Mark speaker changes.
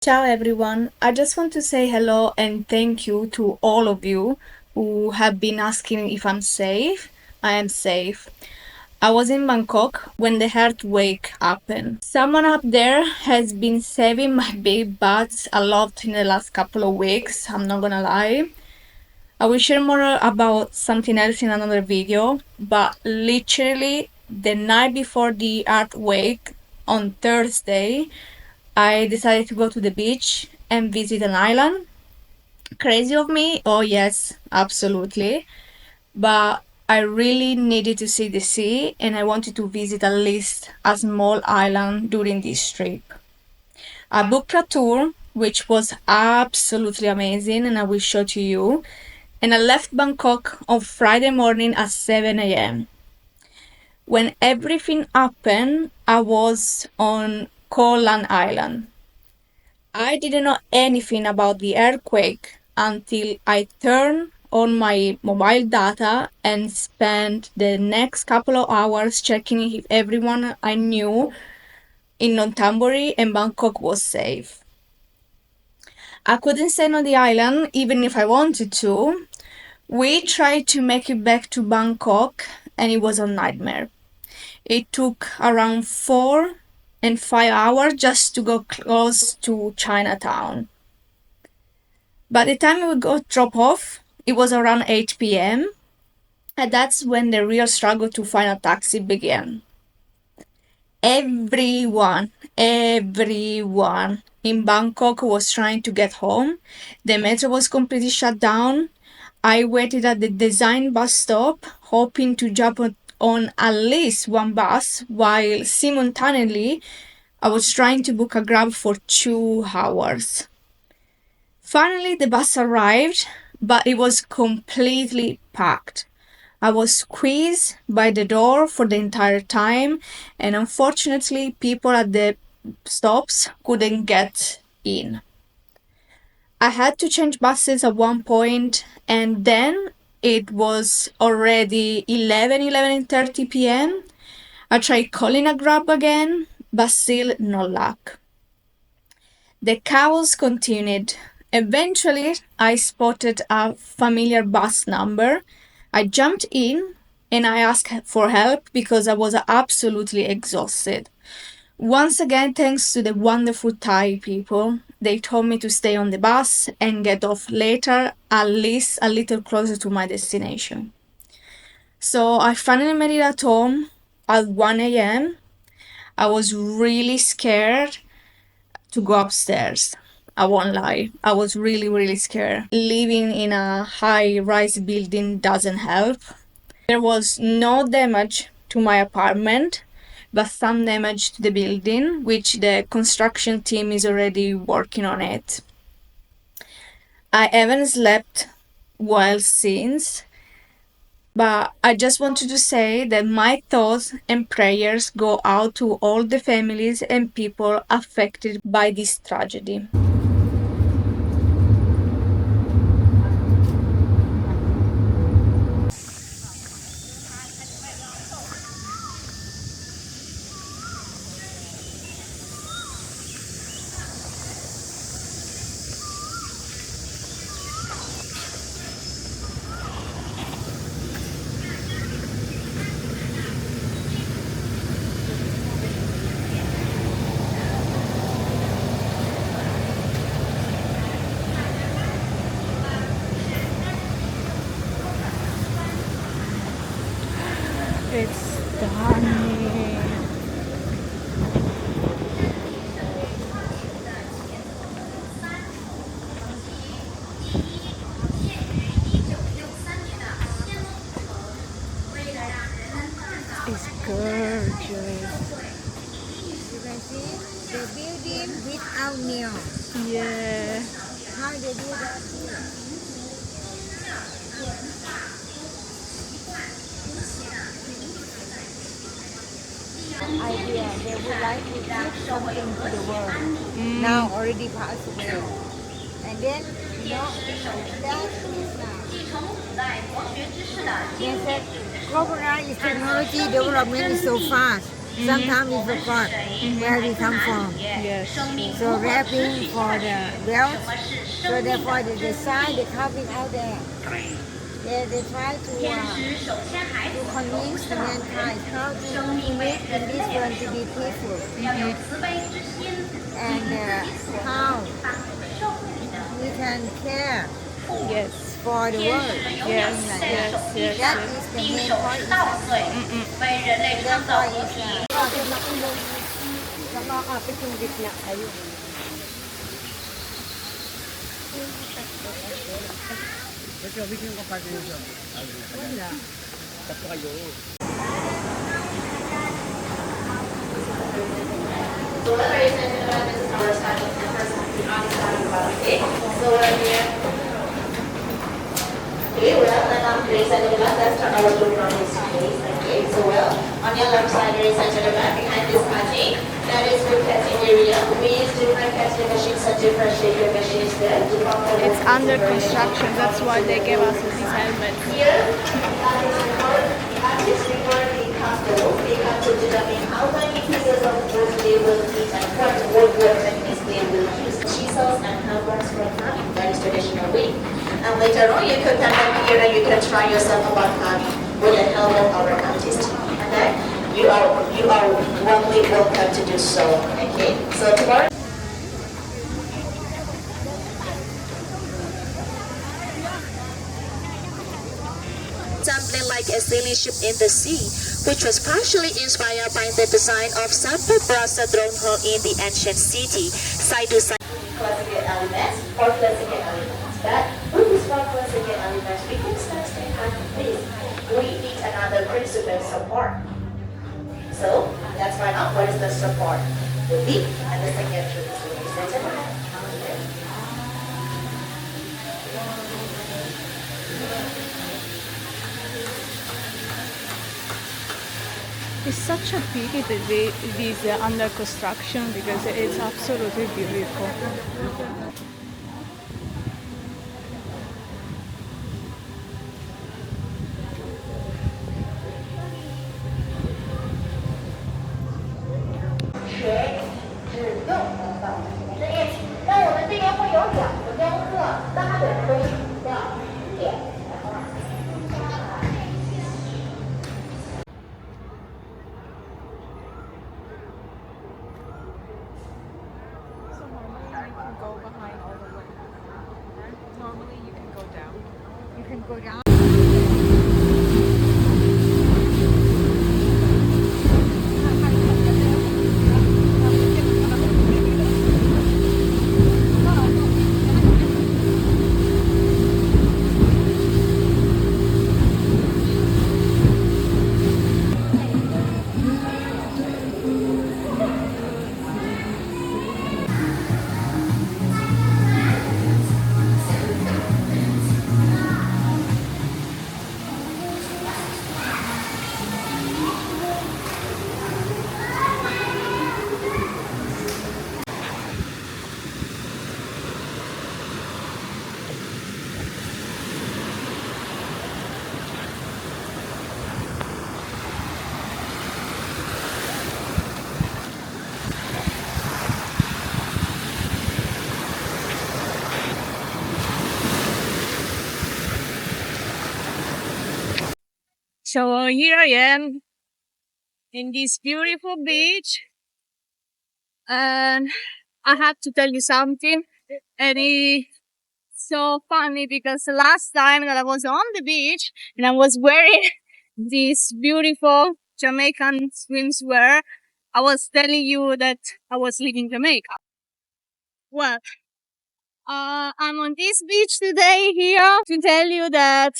Speaker 1: Ciao everyone. I just want to say hello and thank you to all of you who have been asking if I'm safe. I am safe. I was in Bangkok when the earthquake happened. Someone up there has been saving my big butts a lot in the last couple of weeks, I'm not gonna lie. I will share more about something else in another video, but literally the night before the earthquake on Thursday, I decided to go to the beach and visit an island. Crazy of me? Oh, yes, absolutely. But I really needed to see the sea and I wanted to visit at least a small island during this trip. I booked a tour, which was absolutely amazing, and I will show to you. And I left Bangkok on Friday morning at 7 a.m. When everything happened, I was on Koh Lan Island. I didn't know anything about the earthquake until I turned on my mobile data and spent the next couple of hours checking if everyone I knew in Nonthaburi and Bangkok was safe. I couldn't stay on the island even if I wanted to. We tried to make it back to Bangkok and it was a nightmare. It took around 4 and 5 hours just to go close to Chinatown. By the time we got dropped off, it was around 8 p.m., and that's when the real struggle to find a taxi began. Everyone in Bangkok was trying to get home. The metro was completely shut down. I waited at the design bus stop, hoping to jump on at least one bus, while simultaneously I was trying to book a Grab for 2 hours. Finally, the bus arrived, but it was completely packed. I was squeezed by the door for the entire time, and unfortunately, people at the stops couldn't get in. I had to change buses at one point, and then it was already 11:30 p.m. I tried calling a Grab again, but still no luck. The chaos continued. Eventually, I spotted a familiar bus number. I jumped in and I asked for help because I was absolutely exhausted. Once again, thanks to the wonderful Thai people, they told me to stay on the bus and get off later, at least a little closer to my destination. So I finally made it at home at 1 a.m. I was really scared to go upstairs. I won't lie. I was really scared. Living in a high rise building doesn't help. There was no damage to my apartment, but some damage to the building, which the construction team is already working on it. I haven't slept well since, but I just wanted to say that my thoughts and prayers go out to all the families and people affected by this tragedy. It's stunning. It's gorgeous.
Speaker 2: You can see the building without neon.
Speaker 1: Yeah.
Speaker 2: How they do that? Idea they would like to give something to the world. Now already passed away. And then, that is they said crocodile is technology development is so fast. Sometimes we forgot where we come from.
Speaker 3: Yes.
Speaker 2: So rapping for the bells. So therefore they decide they carving out there. They try to convince the mankind how to live in this world to be peaceful. And how we can care
Speaker 3: Yes.
Speaker 2: for the world.
Speaker 3: Yes.
Speaker 2: Like
Speaker 3: Yes.
Speaker 2: that.
Speaker 3: Yes.
Speaker 2: That
Speaker 3: Yes.
Speaker 2: is the main point. Therefore is nakakapit yung gitna kayo.
Speaker 4: So ladies and gentlemen, this is our starting the first time we are starting about okay. So we're here. Okay, well, ladies and gentlemen, let's start our program this today. Okay, so well, on your left side, ladies and gentlemen, behind this cutting, that is the cutting area. We use different cutting machines and different shaper machines there to perform.
Speaker 3: It's under construction. That's why they gave us these helmets.
Speaker 4: Here, that is record the customers. They come to determine how many pieces of wood they will need and what woodwork techniques they will use. Chisels and hammers from carving, that is traditional way. And later on, you can come back here and you can try yourself about carving with the help of our artist. Okay? You are warmly welcome to do so. Okay? So tomorrow. Something like a sailing ship in the sea, which was partially inspired by the design of Santa Brasa throne hall in the ancient city, side to side. Classical elements or classical elements. But with these four classical elements, we can start to have this. We need another principal support. So let's find out what is the support. The lead and the second truth.
Speaker 3: It's such a pity that it is under construction because it's absolutely beautiful. So normally you can go behind all the way. Normally you can go down.
Speaker 2: You can go down.
Speaker 3: So here I am in this beautiful beach, and I have to tell you something. And it's so funny because the last time that I was on the beach and I was wearing this beautiful Jamaican swimwear, I was telling you that I was leaving Jamaica. Well, I'm on this beach today here to tell you that